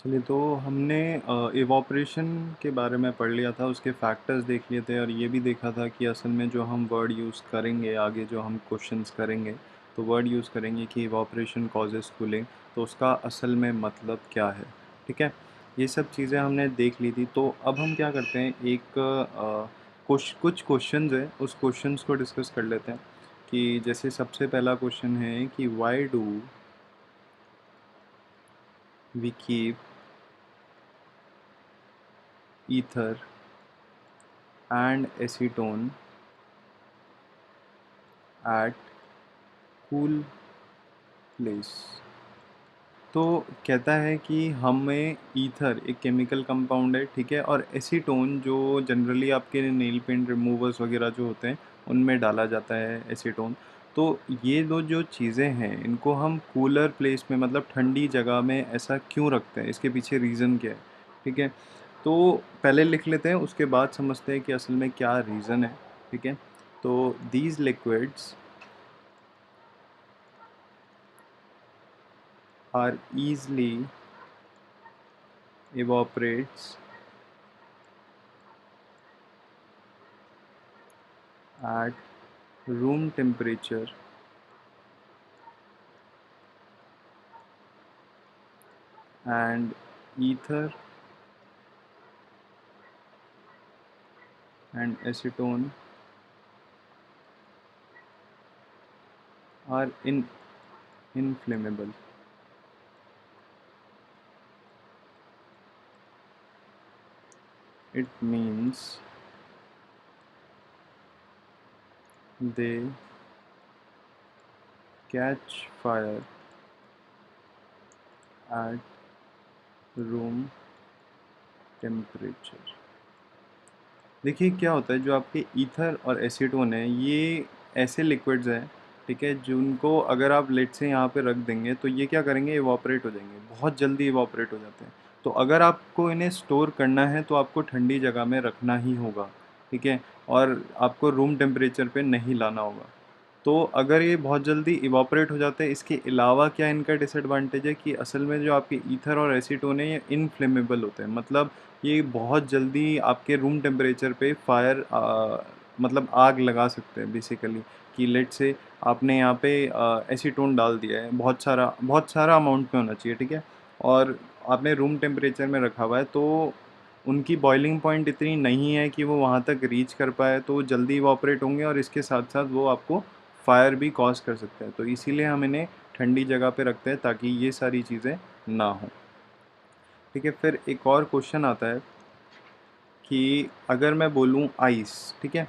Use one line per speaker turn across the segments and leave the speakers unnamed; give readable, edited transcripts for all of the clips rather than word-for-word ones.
चलिए तो हमने इवॉपरेशन के बारे में पढ़ लिया था, उसके फैक्टर्स देख लिए थे और ये भी देखा था कि असल में जो हम वर्ड यूज़ करेंगे आगे जो हम क्वेश्चंस करेंगे तो वर्ड यूज़ करेंगे कि इवॉपरेशन कॉजेस कूलिंग, तो उसका असल में मतलब क्या है। ठीक है, ये सब चीज़ें हमने देख ली थी। तो अब हम क्या करते हैं, एक कुछ क्वेश्चंस है, उस क्वेश्चंस को डिस्कस कर लेते हैं। कि जैसे सबसे पहला क्वेश्चन है कि why do we keep ether and acetone at cool place। तो कहता है कि हमें ईथर एक केमिकल कंपाउंड है, ठीक है, और एसीटोन जो जनरली आपके नेल पेंट रिमूवर्स वगैरह जो होते हैं उनमें डाला जाता है एसीटोन। तो ये दो जो चीज़ें हैं इनको हम कूलर प्लेस में मतलब ठंडी जगह में ऐसा क्यों रखते हैं, इसके पीछे रीज़न क्या है। ठीक है, तो पहले लिख लेते हैं, उसके बाद समझते हैं कि असल में क्या रीज़न है। ठीक है, तो these liquids are easily evaporates at room temperature and ether and acetone are inflammable। It means they catch fire at room temperature। देखिए क्या होता है, जो आपके ईथर और एसीटोन है ये ऐसे लिक्विड्स हैं, ठीक है, जिनको अगर आप लेट से यहाँ पे रख देंगे तो ये क्या करेंगे, इवापोरेट हो जाएंगे, बहुत जल्दी इवापोरेट हो जाते हैं। तो अगर आपको इन्हें स्टोर करना है तो आपको ठंडी जगह में रखना ही होगा। ठीक है, और आपको रूम टेम्परेचर पे नहीं लाना होगा। तो अगर ये बहुत जल्दी इवापोरेट हो जाते हैं, इसके अलावा क्या इनका डिसएडवांटेज है कि असल में जो आपके ईथर और एसीटोन है ये इनफ्लेमेबल होते हैं। मतलब ये बहुत जल्दी आपके रूम टेम्परेचर पे फायर मतलब आग लगा सकते हैं बेसिकली। कि लेट से आपने यहाँ पे एसीटोन डाल दिया है, बहुत सारा अमाउंट में होना चाहिए, ठीक है, और आपने रूम टेम्परेचर में रखा हुआ है, तो उनकी बॉइलिंग पॉइंट इतनी नहीं है कि वो वहाँ तक रीच कर पाए, तो जल्दी इवापोरेट होंगे और इसके साथ साथ वो आपको फायर भी कॉज कर सकते हैं। तो इसीलिए हम इन्हें ठंडी जगह पे रखते हैं ताकि ये सारी चीज़ें ना हो। ठीक है, फिर एक और क्वेश्चन आता है कि अगर मैं बोलूँ आइस, ठीक है,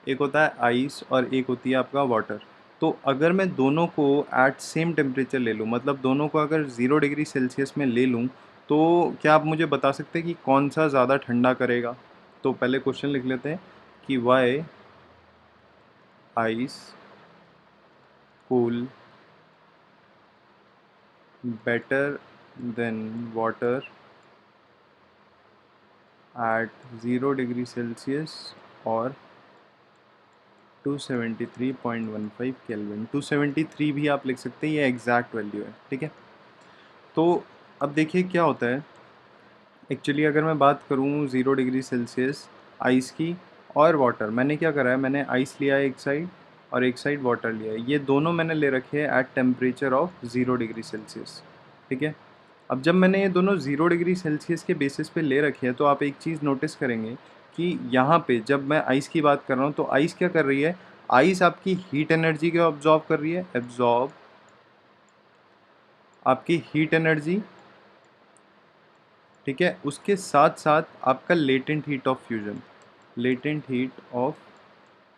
एक होता है आइस और एक होती है आपका वाटर। तो अगर मैं दोनों को एट सेम टेम्परेचर ले लूँ, मतलब दोनों को अगर 0 डिग्री सेल्सियस में ले लूँ, तो क्या आप मुझे बता सकते हैं कि कौन सा ज़्यादा ठंडा करेगा। तो पहले क्वेश्चन लिख लेते हैं कि why ice cool better than water at 0 degree Celsius और 273.15 केल्विन। 273 भी आप लिख सकते हैं, ये एग्जैक्ट वैल्यू है। ठीक है, तो अब देखिए क्या होता है। एक्चुअली अगर मैं बात करूँ 0 डिग्री सेल्सियस आइस की और वाटर, मैंने क्या करा है, मैंने आइस लिया है एक साइड और एक साइड वाटर लिया है, ये दोनों मैंने ले रखे हैं at temperature of 0 degree Celsius. ठीक है, अब जब मैंने ये दोनों 0 डिग्री सेल्सियस के बेसिस पे ले रखे हैं तो आप एक चीज़ नोटिस करेंगे कि यहाँ पे जब मैं आइस की बात कर रहा हूँ तो आइस क्या कर रही है, आइस आपकी हीट एनर्जी को ऑब्जॉर्व कर रही है, एब्जॉर्ब आपकी हीट एनर्जी। ठीक है, उसके साथ साथ आपका latent heat of fusion, latent heat of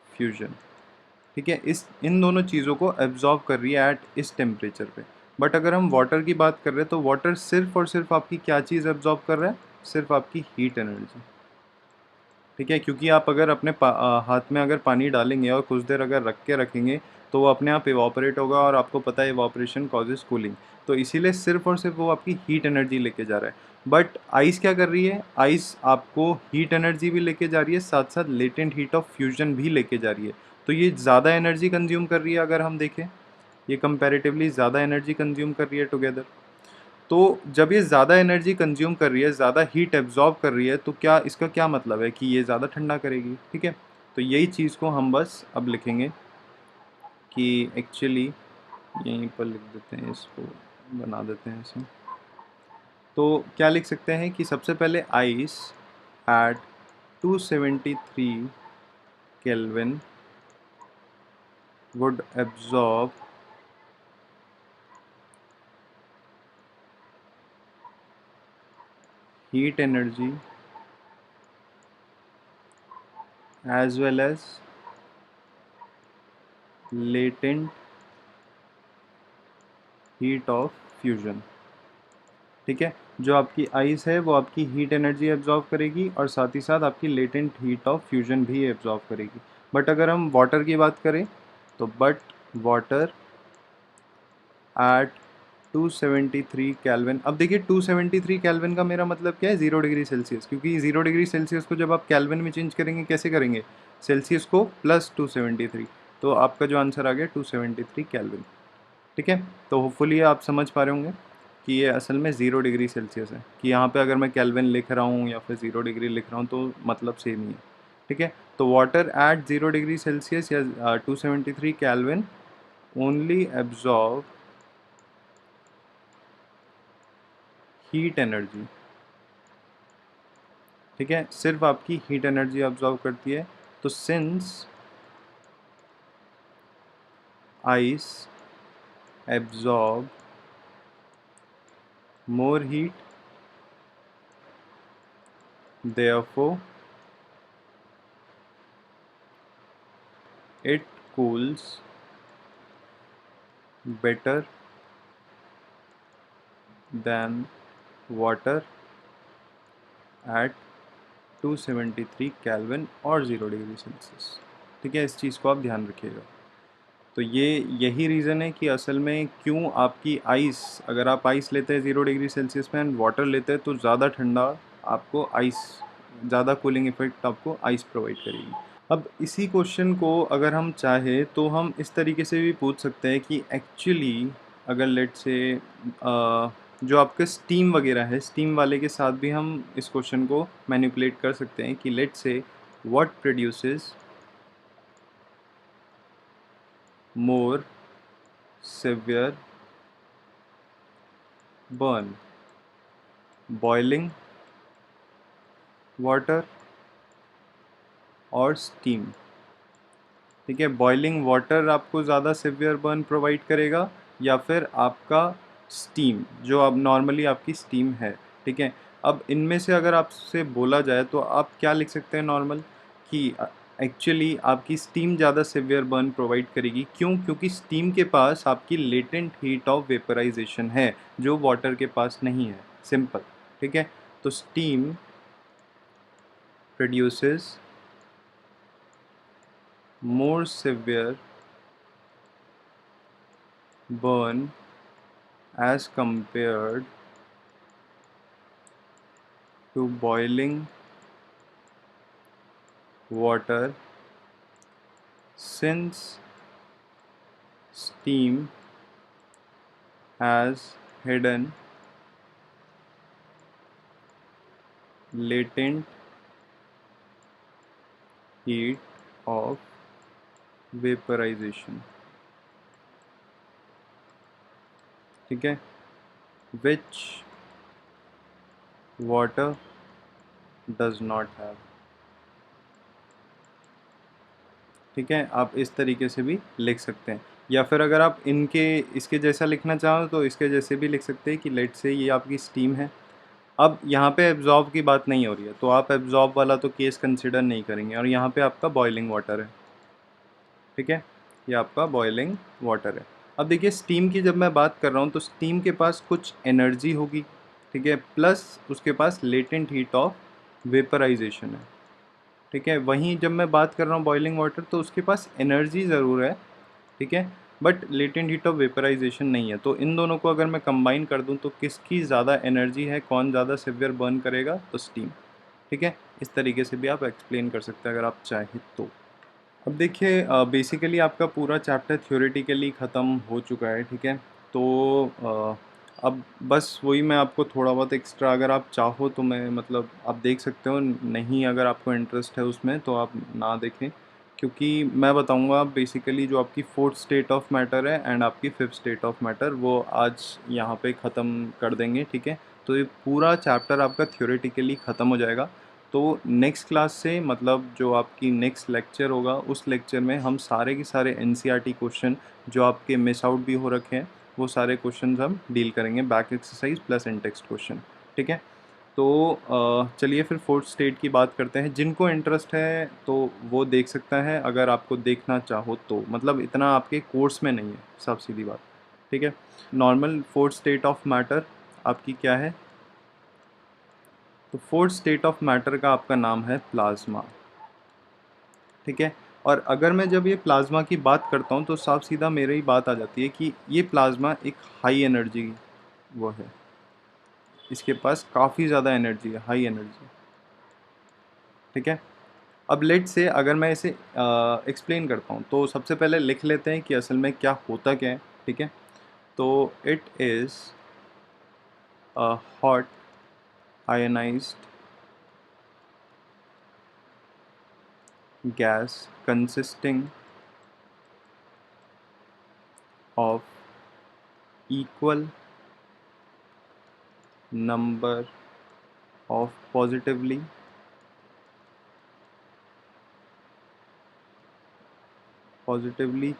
fusion. ठीक है, इस इन दोनों चीज़ों को एब्जॉर्ब कर रही है एट इस टेम्परेचर पे। बट अगर हम वाटर की बात कर रहे हैं तो वाटर सिर्फ और सिर्फ आपकी क्या चीज़ एब्जॉर्ब कर रहा है, सिर्फ आपकी हीट एनर्जी। ठीक है, क्योंकि आप अगर अपने हाथ में अगर पानी डालेंगे और कुछ देर अगर रख के रखेंगे तो वो अपने आप इवापोरेट होगा और आपको पता है इवापोरेशन कॉजेज कूलिंग। तो इसीलिए सिर्फ और सिर्फ वो आपकी हीट एनर्जी लेके जा रहा है। बट आइस क्या कर रही है, आइस आपको हीट एनर्जी भी लेके जा रही है, साथ साथ लेटेंट हीट ऑफ फ्यूजन भी लेके जा रही है। तो ये ज़्यादा एनर्जी कंज्यूम कर रही है, अगर हम देखें ये कंपैरेटिवली ज़्यादा एनर्जी कंज्यूम कर रही है टुगेदर। तो जब ये ज़्यादा एनर्जी कंज्यूम कर रही है, ज़्यादा हीट एब्जॉर्ब कर रही है, तो क्या इसका क्या मतलब है कि ये ज़्यादा ठंडा करेगी, ठीक है। तो यही चीज़ को हम बस अब लिखेंगे कि एक्चुअली यहीं पर लिख देते हैं, इसको बना देते हैं इसे। तो क्या लिख सकते हैं कि सबसे पहले ice eight 273 kelvin would absorb heat energy as well as latent heat of fusion, ठीक है। जो आपकी आइस है वो आपकी हीट एनर्जी एब्जॉर्ब करेगी और साथ ही साथ आपकी लेटेंट हीट ऑफ फ्यूजन भी एब्जॉर्ब करेगी। बट अगर हम वाटर की बात करें तो बट वाटर एट 273 केल्विन। अब देखिए 273 केल्विन का मेरा मतलब क्या है, 0 डिग्री सेल्सियस, क्योंकि 0 डिग्री सेल्सियस को जब आप केल्विन में चेंज करेंगे कैसे करेंगे, सेल्सियस को प्लस 273, तो आपका जो आंसर आ गया 273 केल्विन, ठीक है। तो होपफुली आप समझ पा रहे होंगे कि ये असल में 0 डिग्री सेल्सियस है, कि यहाँ पे अगर मैं केल्विन लिख रहा हूँ या फिर 0 डिग्री लिख रहा हूँ तो मतलब सेम ही है, ठीक है। तो वाटर एट 0 डिग्री सेल्सियस या 273 kelvin only absorb heat energy, ठीक है, सिर्फ आपकी हीट एनर्जी ऑब्जर्व करती है। तो since ice absorb more heat therefore it cools better than water at 273 kelvin और 0 डिग्री सेल्सियस, ठीक है। इस चीज़ को आप ध्यान रखिएगा। तो ये यही रीज़न है कि असल में क्यों आपकी आइस, अगर आप आइस लेते हैं 0 डिग्री सेल्सियस में एंड वाटर लेते हैं तो ज़्यादा ठंडा आपको आइस, ज़्यादा कूलिंग इफेक्ट आपको आइस प्रोवाइड करेगी। अब इसी क्वेश्चन को अगर हम चाहें तो हम इस तरीके से भी पूछ सकते हैं कि एक्चुअली अगर लेट से जो आपका स्टीम वगैरह है, स्टीम वाले के साथ भी हम इस क्वेश्चन को मैनिपुलेट कर सकते हैं कि लेट से what produces more severe burn, boiling water और स्टीम, ठीक है। बॉइलिंग वाटर आपको ज़्यादा सिवियर बर्न प्रोवाइड करेगा या फिर आपका स्टीम, जो अब नॉर्मली आपकी स्टीम है, ठीक है। अब इनमें से अगर आपसे बोला जाए तो आप क्या लिख सकते हैं नॉर्मल, कि एक्चुअली आपकी स्टीम ज़्यादा सिवियर बर्न प्रोवाइड करेगी। क्यों? क्योंकि स्टीम के पास आपकी लेटेंट हीट ऑफ वेपराइजेशन है जो वाटर के पास नहीं है, सिंपल, ठीक है। तो steam produces more severe burn as compared to boiling water, since steam has hidden latent heat of vaporization, ठीक है, which water does not have, ठीक है। आप इस तरीके से भी लिख सकते हैं, या फिर अगर आप इनके इसके जैसा लिखना चाहो तो इसके जैसे भी लिख सकते हैं कि लेट से ये आपकी स्टीम है। अब यहाँ पे एब्जॉर्ब की बात नहीं हो रही है तो आप एब्जॉर्ब वाला तो केस कंसिडर नहीं करेंगे, और यहाँ पे आपका बॉइलिंग वाटर है, ठीक है, ये आपका बॉइलिंग वाटर है। अब देखिए स्टीम की जब मैं बात कर रहा हूँ तो स्टीम के पास कुछ एनर्जी होगी, ठीक है, प्लस उसके पास लेटेंट हीट ऑफ वेपराइजेशन है, ठीक है। वहीं जब मैं बात कर रहा हूँ बॉइलिंग वाटर तो उसके पास एनर्जी ज़रूर है, ठीक है, but latent heat of vaporisation नहीं है। तो इन दोनों को अगर मैं कंबाइन कर दूँ तो किसकी ज़्यादा एनर्जी है, कौन ज़्यादा सिवियर बर्न करेगा, तो स्टीम, ठीक है। इस तरीके से भी आप एक्सप्लेन कर सकते हैं अगर आप चाहें तो। अब देखिए बेसिकली आपका पूरा चैप्टर थ्योरेटिकली ख़त्म हो चुका है, ठीक है। तो अब बस वही मैं आपको थोड़ा बहुत एक्स्ट्रा, अगर आप चाहो तो मैं मतलब आप देख सकते हो, नहीं अगर आपको इंटरेस्ट है उसमें तो आप ना देखें, क्योंकि मैं बताऊंगा बेसिकली जो आपकी फोर्थ स्टेट ऑफ मैटर है एंड आपकी फिफ्थ स्टेट ऑफ मैटर वो आज यहाँ पे ख़त्म कर देंगे, ठीक है। तो ये पूरा चैप्टर आपका थ्योरेटिकली ख़त्म हो जाएगा। तो नेक्स्ट क्लास से मतलब जो आपकी नेक्स्ट लेक्चर होगा उस लेक्चर में हम सारे के सारे एनसीईआरटी क्वेश्चन जो आपके मिस आउट भी हो रखे हैं वो सारे क्वेश्चंस हम डील करेंगे, बैक एक्सरसाइज प्लस इन टेक्स्ट क्वेश्चन, ठीक है। तो चलिए फिर फोर्थ स्टेट की बात करते हैं। जिनको इंटरेस्ट है तो वो देख सकता है, अगर आपको देखना चाहो तो, मतलब इतना आपके कोर्स में नहीं है, सब सीधी बात, ठीक है। Normal fourth state of matter आपकी क्या है? तो फोर्थ स्टेट ऑफ मैटर का आपका नाम है प्लाज्मा, ठीक है। और अगर मैं जब ये प्लाज्मा की बात करता हूँ तो साफ सीधा मेरी बात आ जाती है कि ये प्लाज्मा एक हाई एनर्जी वो है, इसके पास काफ़ी ज़्यादा एनर्जी है, हाई एनर्जी, ठीक है। अब लेट से अगर मैं इसे एक्सप्लेन करता हूँ तो सबसे पहले लिख लेते हैं कि असल में क्या होता क्या है, ठीक है। तो it is a hot ionised gas consisting of equal number of positively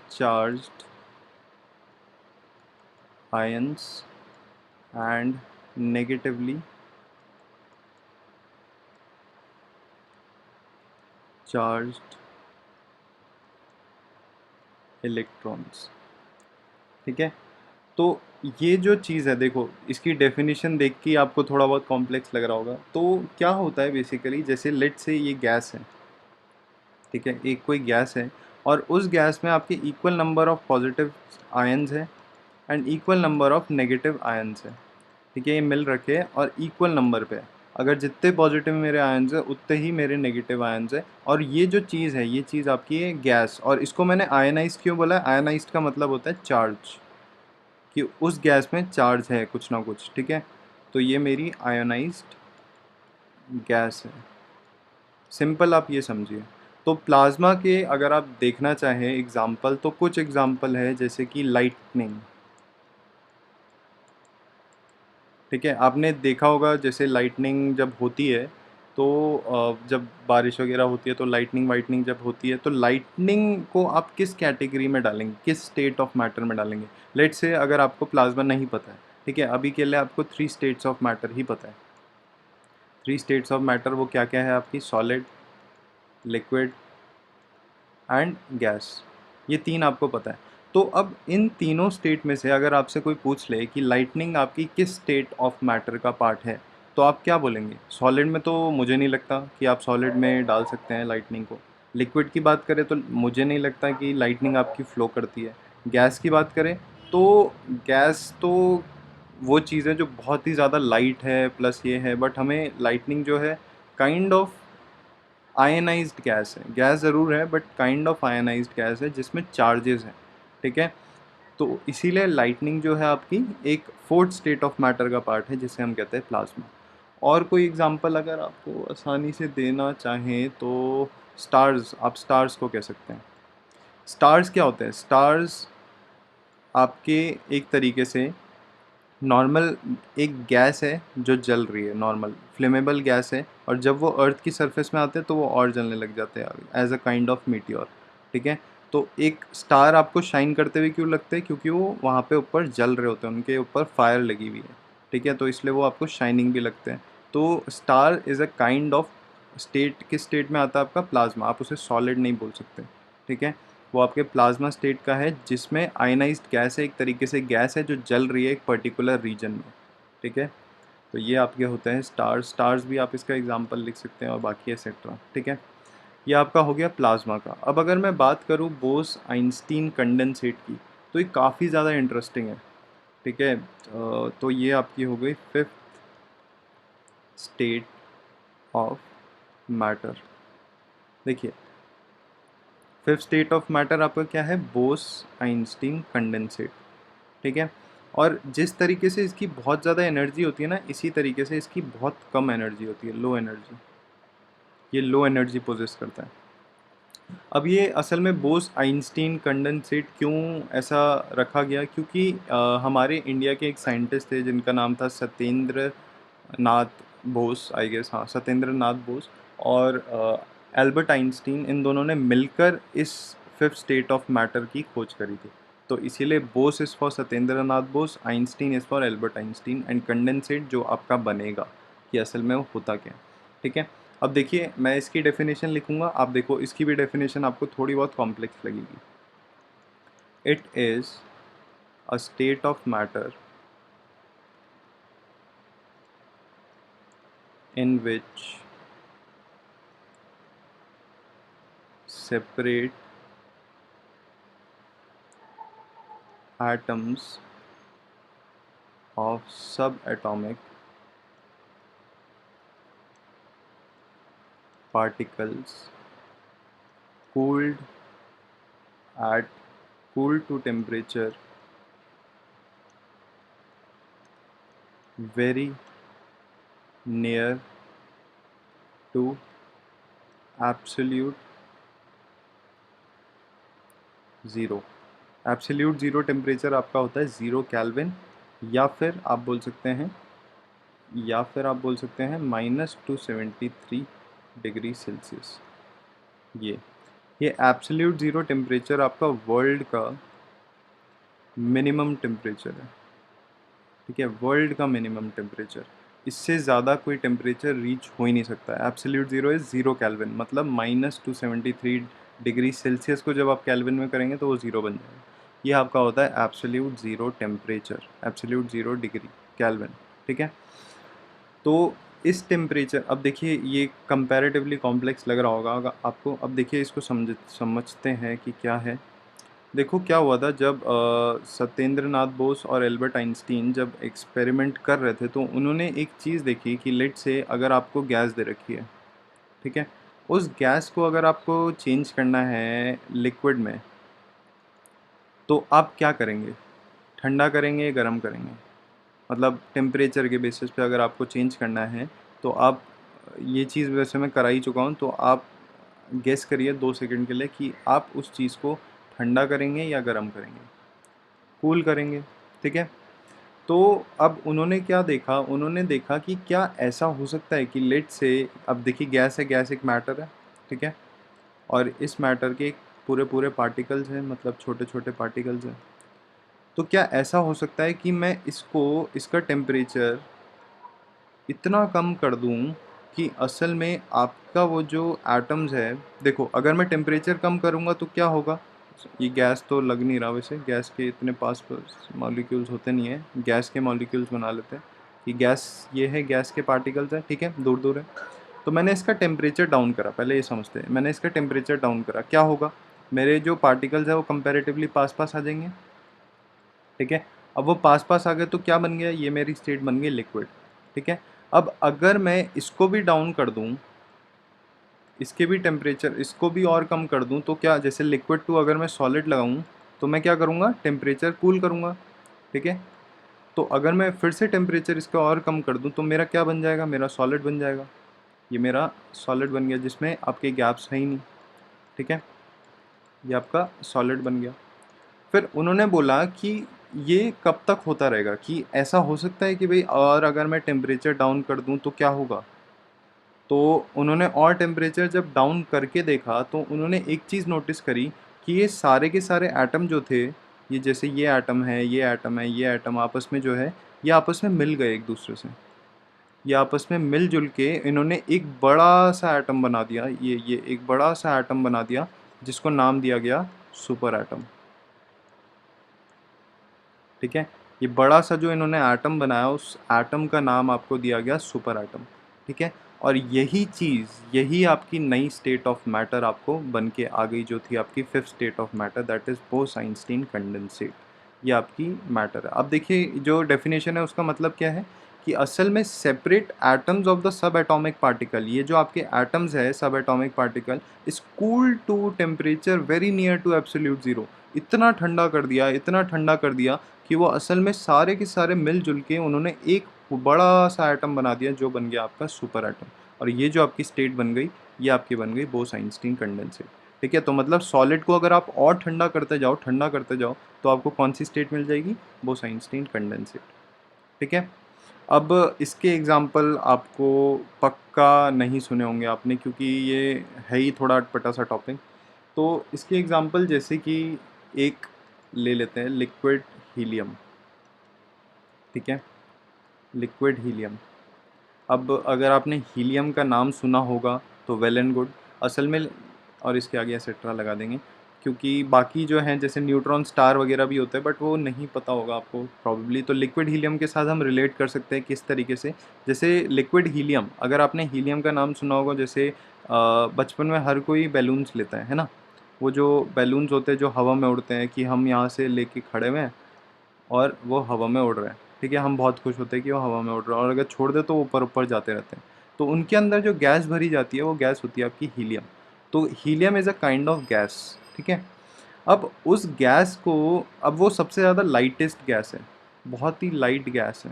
charged ions and negatively charged electrons, ठीक है। तो ये जो चीज़ है देखो, इसकी डेफिनेशन देख के आपको थोड़ा बहुत कॉम्प्लेक्स लग रहा होगा। तो क्या होता है बेसिकली, जैसे लेट से ये गैस है, ठीक है, एक कोई गैस है और उस गैस में आपके equal number of positive ions है and equal number of negative ions है, ठीक है। ये मिल रखे हैं और इक्वल नंबर पे है, अगर जितने पॉजिटिव मेरे आयंस है उतने ही मेरे नेगेटिव आयंस है। और ये जो चीज़ है ये चीज़ आपकी है गैस, और इसको मैंने आयनाइज क्यों बोला है? आयनाइज का मतलब होता है चार्ज, कि उस गैस में चार्ज है कुछ ना कुछ, ठीक है। तो ये मेरी आयोनाइज्ड गैस है, सिंपल आप ये समझिए। तो प्लाज्मा के अगर आप देखना चाहें एग्जाम्पल, तो कुछ एग्जाम्पल है जैसे कि लाइटनिंग, ठीक है। आपने देखा होगा जैसे लाइटनिंग जब होती है तो जब बारिश वगैरह होती है तो लाइटनिंग वाइटनिंग जब होती है तो लाइटनिंग को आप किस कैटेगरी में डालेंगे, किस स्टेट ऑफ मैटर में डालेंगे? लेट से अगर आपको प्लाज्मा नहीं पता है, ठीक है, अभी के लिए आपको थ्री स्टेट्स ऑफ मैटर ही पता है। थ्री स्टेट्स ऑफ मैटर वो क्या क्या है आपकी? सॉलिड, लिक्विड एंड गैस, ये तीन आपको पता है। तो अब इन तीनों स्टेट में से अगर आपसे कोई पूछ ले कि लाइटनिंग आपकी किस स्टेट ऑफ मैटर का पार्ट है, तो आप क्या बोलेंगे? सॉलिड में तो मुझे नहीं लगता कि आप सॉलिड में डाल सकते हैं लाइटनिंग को। लिक्विड की बात करें तो मुझे नहीं लगता कि लाइटनिंग आपकी फ़्लो करती है। गैस की बात करें तो गैस तो वो चीज़ है जो बहुत ही ज़्यादा लाइट है प्लस ये है, बट हमें लाइटनिंग जो है काइंड ऑफ आयनाइज्ड गैस है, गैस ज़रूर है but kind of ionised gas है जिसमें चार्जेस हैं, ठीक है। तो इसीलिए लाइटनिंग जो है आपकी एक फोर्थ स्टेट ऑफ मैटर का पार्ट है जिसे हम कहते हैं प्लाज्मा। और कोई एग्जांपल अगर आपको आसानी से देना चाहें तो स्टार्स, आप स्टार्स को कह सकते हैं। स्टार्स क्या होते हैं? स्टार्स आपके एक तरीके से नॉर्मल एक गैस है जो जल रही है, नॉर्मल फ्लेमेबल गैस है, और जब वो अर्थ की सरफेस में आते हैं तो वो और जलने लग जाते हैं as a kind of meteor, ठीक है। तो एक स्टार आपको शाइन करते हुए क्यों लगते हैं? क्योंकि वो वहाँ पे ऊपर जल रहे होते हैं, उनके ऊपर फायर लगी हुई है, ठीक है, तो इसलिए वो आपको शाइनिंग भी लगते हैं। तो star is a kind of state, किस स्टेट में आता है आपका? प्लाज्मा, आप उसे सॉलिड नहीं बोल सकते, ठीक है। वो आपके प्लाज्मा स्टेट का है जिसमें आयनाइज्ड गैस है, एक तरीके से गैस है जो जल रही है एक पर्टिकुलर रीजन में, ठीक है। तो ये आपके होते हैं स्टार्स, स्टार्स भी आप इसका एग्जांपल लिख सकते हैं और बाकी एक्सेट्रा, ठीक है। ये आपका हो गया प्लाज्मा का। अब अगर मैं बात करूँ बोस आइंस्टीन कंडेंसेट की, तो ये काफ़ी ज़्यादा इंटरेस्टिंग है, ठीक है। तो ये आपकी हो गई फिफ्थ स्टेट ऑफ मैटर। देखिए फिफ्थ स्टेट ऑफ मैटर आपका क्या है? बोस आइंस्टीन कंडेंसेट, ठीक है। और जिस तरीके से इसकी बहुत ज़्यादा एनर्जी होती है ना, इसी तरीके से इसकी बहुत कम एनर्जी होती है, लो एनर्जी। ये लो एनर्जी पोजेस करता है। अब ये असल में बोस आइंस्टीन कंडेंसेट क्यों ऐसा रखा गया, क्योंकि हमारे इंडिया के एक साइंटिस्ट थे जिनका नाम था सत्येंद्र नाथ बोस, आई गेस, हाँ, सत्येंद्र नाथ बोस, और एल्बर्ट आइंस्टीन, इन दोनों ने मिलकर इस फिफ्थ स्टेट ऑफ मैटर की खोज करी थी। तो इसीलिए Bose is for Satyendra Nath Bose, Einstein is for Albert Einstein, and condensate जो आपका बनेगा कि असल में वो होता क्या है। ठीक है, अब देखिए मैं इसकी डेफिनेशन लिखूंगा, आप देखो इसकी भी डेफिनेशन आपको थोड़ी बहुत कॉम्प्लेक्स लगेगी। It is a state of matter in which separate atoms of subatomic particles cooled at cooled to temperature very near to absolute zero. Absolute zero temperature आपका होता है 0 केल्विन, या फिर आप बोल सकते हैं -273 डिग्री सेल्सियस। ये एब्सोल्यूट ज़ीरो टेम्परेचर आपका वर्ल्ड का मिनिमम टेम्परेचर है। ठीक है, वर्ल्ड का मिनिमम टेम्परेचर, इससे ज़्यादा कोई टेम्परेचर रीच हो ही नहीं सकता है। एब्सोल्यूट ज़ीरो इज़ 0 केल्विन, मतलब -273 डिग्री सेल्सियस को जब आप केल्विन में करेंगे तो वो ज़ीरो बन जाएगा। ये आपका होता है absolute zero temperature, absolute zero degree kelvin. ठीक है, तो इस टेम्परेचर, अब देखिए ये कंपैरेटिवली कॉम्प्लेक्स लग रहा होगा आपको। अब देखिए इसको समझते हैं कि क्या है। देखो क्या हुआ था जब सत्येंद्र नाथ बोस और एल्बर्ट आइंस्टीन जब एक्सपेरिमेंट कर रहे थे, तो उन्होंने एक चीज़ देखी कि लेट से अगर आपको गैस दे रखी है, ठीक है, उस गैस को अगर आपको चेंज करना है लिक्विड में, तो आप क्या करेंगे? ठंडा करेंगे, गर्म करेंगे? मतलब टेम्परेचर के बेसिस पे अगर आपको चेंज करना है, तो आप, ये चीज़ वैसे मैं करा ही चुका हूँ, तो आप गेस करिए 2 सेकंड के लिए कि आप उस चीज़ को ठंडा करेंगे या गर्म करेंगे? कूल करेंगे। ठीक है, तो अब उन्होंने क्या देखा, उन्होंने देखा कि क्या ऐसा हो सकता है कि लेट से, अब देखिए गैस है, गैस एक मैटर है, ठीक है, और इस मैटर के पूरे पूरे पार्टिकल्स हैं, मतलब छोटे छोटे पार्टिकल्स हैं। तो क्या ऐसा हो सकता है कि मैं इसका टेम्परेचर इतना कम कर दूं कि असल में आपका वो जो एटम्स है, देखो अगर मैं टेम्परेचर कम करूंगा तो क्या होगा, ये गैस तो लग नहीं रहा, वैसे गैस के इतने पास मॉलिक्यूल्स होते नहीं है, गैस के मॉलिक्यूल्स बना लेते हैं कि गैस, ये है गैस के पार्टिकल्स हैं, ठीक है, दूर दूर है। तो मैंने इसका टेम्परेचर डाउन करा, पहले ये समझते हैं, मैंने इसका टेम्परेचर डाउन करा, क्या होगा, मेरे जो पार्टिकल्स है वो कंपेरेटिवली पास पास आ जाएंगे। ठीक है, अब वो पास पास आ गए तो क्या बन गया, ये मेरी स्टेट बन गई लिक्विड। ठीक है, अब अगर मैं इसको भी डाउन कर दूं, इसके भी टेम्परेचर, इसको भी और कम कर दूं, तो क्या, जैसे लिक्विड टू अगर मैं सॉलिड लगाऊं, तो मैं क्या करूंगा, टेम्परेचर कूल करूंगा। ठीक है, तो अगर मैं फिर से टेम्परेचर इसका और कम कर दूं, तो मेरा क्या बन जाएगा, मेरा सॉलिड बन जाएगा। ये मेरा सॉलिड बन गया जिसमें आपके गैप्स है ही नहीं। ठीक है, ये आपका सॉलिड बन गया। फिर उन्होंने बोला कि ये कब तक होता रहेगा, कि ऐसा हो सकता है कि भाई और अगर मैं टेम्परेचर डाउन कर दूं तो क्या होगा। तो उन्होंने और टेम्परेचर जब डाउन करके देखा, तो उन्होंने एक चीज़ नोटिस करी कि ये सारे के सारे एटम जो थे, ये जैसे ये एटम है, ये एटम है, ये एटम आपस में जो है, ये आपस में मिल गए एक दूसरे से। ये आपस में मिलजुल के इन्होंने एक बड़ा सा एटम बना दिया, ये एक बड़ा सा एटम बना दिया, जिसको नाम दिया गया सुपर एटम। ठीक है, ये बड़ा सा जो इन्होंने एटम बनाया, उस एटम का नाम आपको दिया गया सुपर एटम। ठीक है, और यही चीज़, यही आपकी नई स्टेट ऑफ मैटर आपको बन के आ गई, जो थी आपकी fifth state of matter, that is Bose Einstein condensate. ये आपकी मैटर है। अब देखिए जो डेफिनेशन है उसका मतलब क्या है, कि असल में separate atoms of the subatomic particle, ये जो आपके एटम्स है subatomic particle, is cool to temperature very near to absolute zero. इतना ठंडा कर दिया, इतना ठंडा कर दिया कि वो असल में सारे के सारे मिलजुल के उन्होंने एक बड़ा सा एटम बना दिया जो बन गया आपका सुपर एटम। और ये जो आपकी स्टेट बन गई, ये आपकी बन गई बोस-आइंस्टीन कंडेंसेट। ठीक है, तो मतलब सॉलिड को अगर आप और ठंडा करते जाओ, ठंडा करते जाओ, तो आपको कौन सी स्टेट मिल जाएगी? Bose-Einstein condensate. ठीक है। अब इसके एग्जाम्पल आपको पक्का नहीं सुने होंगे आपने, क्योंकि ये है ही थोड़ा अटपटा सा टॉपिक। तो इसके एग्जाम्पल जैसे कि एक ले लेते हैं लिक्विड हीलियम। ठीक है, लिक्विड हीलियम। अब अगर आपने हीलियम का नाम सुना होगा तो वेल एंड गुड। असल में, और इसके आगे एक्सेट्रा लगा देंगे, क्योंकि बाकी जो हैं जैसे न्यूट्रॉन स्टार वगैरह भी होते हैं, बट वो नहीं पता होगा आपको प्रॉब्ली। तो लिक्विड हीलियम के साथ हम रिलेट कर सकते हैं किस तरीके से। जैसे लिक्विड हीलियम, अगर आपने हीलियम का नाम सुना होगा, जैसे बचपन में हर कोई बैलून्स लेता है ना। वो जो बैलून्स होते हैं जो हवा में उड़ते हैं, कि हम यहाँ से लेके खड़े हुए हैं और वो हवा में उड़ रहे हैं। ठीक है, हम बहुत खुश होते हैं कि वो हवा में उड़ रहा है, और अगर छोड़ दे तो वो ऊपर ऊपर जाते रहते हैं। तो उनके अंदर जो गैस भरी जाती है वो गैस होती है आपकी हीलियम। तो helium is a kind of gas. ठीक है। अब उस गैस को, अब वो सबसे ज़्यादा लाइटेस्ट गैस है, बहुत ही लाइट गैस है,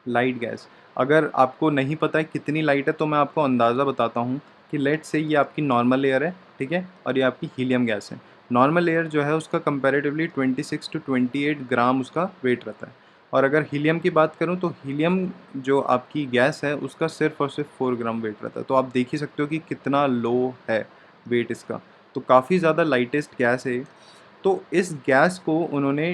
लाइट गैस। अगर आपको नहीं पता है कितनी लाइट है, तो मैं आपको अंदाज़ा बताता हूँ कि लेट से ये आपकी नॉर्मल एयर है। ठीक है, और ये आपकी हीलियम गैस है। नॉर्मल एयर जो है उसका कंपैरेटिवली 26 टू 28 ग्राम उसका वेट रहता है। और अगर हीलियम की बात करूँ तो हीलियम जो आपकी गैस है उसका सिर्फ और सिर्फ 4 ग्राम वेट रहता है। तो आप देख ही सकते हो कि कितना लो है वेट इसका। तो काफ़ी ज़्यादा लाइटेस्ट गैस है। तो इस गैस को उन्होंने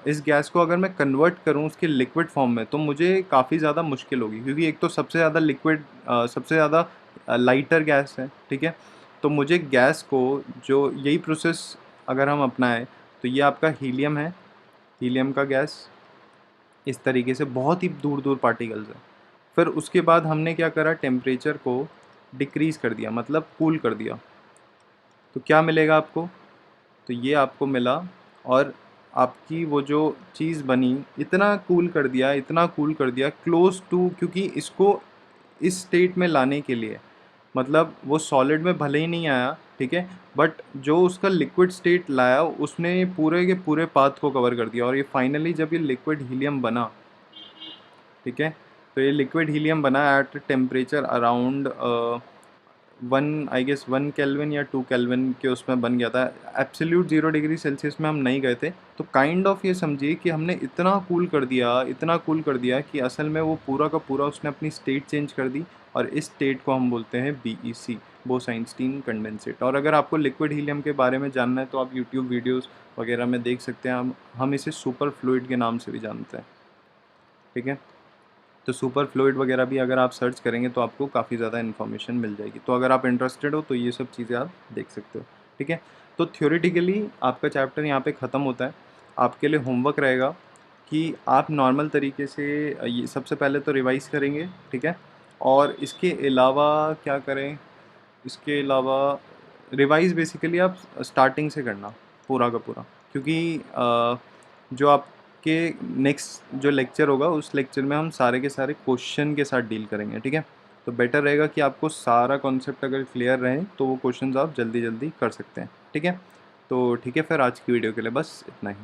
इस गैस को अगर मैं कन्वर्ट करूँ उसके लिक्विड फॉर्म में, तो मुझे काफ़ी ज़्यादा मुश्किल होगी, क्योंकि एक तो सबसे ज़्यादा लिक्विड, सबसे ज़्यादा लाइटर गैस है। ठीक है, तो मुझे गैस को, जो यही प्रोसेस अगर हम अपनाएं, तो ये आपका हीलियम है, हीलियम का गैस इस तरीके से बहुत ही दूर दूर पार्टिकल्स है। फिर उसके बाद हमने क्या करा, टेम्परेचर को डिक्रीज़ कर दिया, मतलब कूल कर दिया। तो क्या मिलेगा आपको? तो ये आपको मिला। और आपकी वो जो चीज़ बनी, इतना कूल कर दिया, इतना कूल कर दिया क्लोज टू, क्योंकि इसको इस स्टेट में लाने के लिए, मतलब वो सॉलिड में भले ही नहीं आया, ठीक है, बट जो उसका लिक्विड स्टेट लाया उसने पूरे के पूरे पाथ को कवर कर दिया। और ये फाइनली जब ये लिक्विड हीलियम बना, ठीक है, तो ये लिक्विड हीलियम बना एट टेम्परेचर अराउंड 1 या 2 केल्विन के उसमें बन गया था। एब्सोल्यूट 0 डिग्री सेल्सियस में हम नहीं गए थे। तो काइंड ऑफ ये समझिए कि हमने इतना कूल कर दिया, इतना कूल कर दिया कि असल में वो पूरा का पूरा उसने अपनी स्टेट चेंज कर दी। और इस स्टेट को हम बोलते हैं BEC, बोस-आइंस्टीन कंडेंसेट। और अगर आपको लिक्विड हीलियम के बारे में जानना है तो आप यूट्यूब वीडियोज़ वगैरह में देख सकते हैं। हम इसे सुपर फ्लूइड के नाम से भी जानते हैं। ठीक है, तो सुपर फ्लूइड वगैरह भी अगर आप सर्च करेंगे तो आपको काफ़ी ज़्यादा इन्फॉर्मेशन मिल जाएगी। तो अगर आप इंटरेस्टेड हो तो ये सब चीज़ें आप देख सकते हो। ठीक है, तो थ्योरेटिकली आपका चैप्टर यहाँ पे ख़त्म होता है। आपके लिए होमवर्क रहेगा कि आप नॉर्मल तरीके से ये सबसे पहले तो रिवाइज़ करेंगे। ठीक है, और इसके अलावा क्या करें, इसके अलावा रिवाइज़ बेसिकली आप स्टार्टिंग से करना पूरा का पूरा, क्योंकि जो आपके नेक्स्ट जो लेक्चर होगा उस लेक्चर में हम सारे के सारे क्वेश्चन के साथ डील करेंगे। ठीक है, तो बेटर रहेगा कि आपको सारा कॉन्सेप्ट अगर क्लियर रहे तो वो क्वेश्चंस आप जल्दी जल्दी कर सकते हैं। ठीक है, तो ठीक है, फिर आज की वीडियो के लिए बस इतना ही।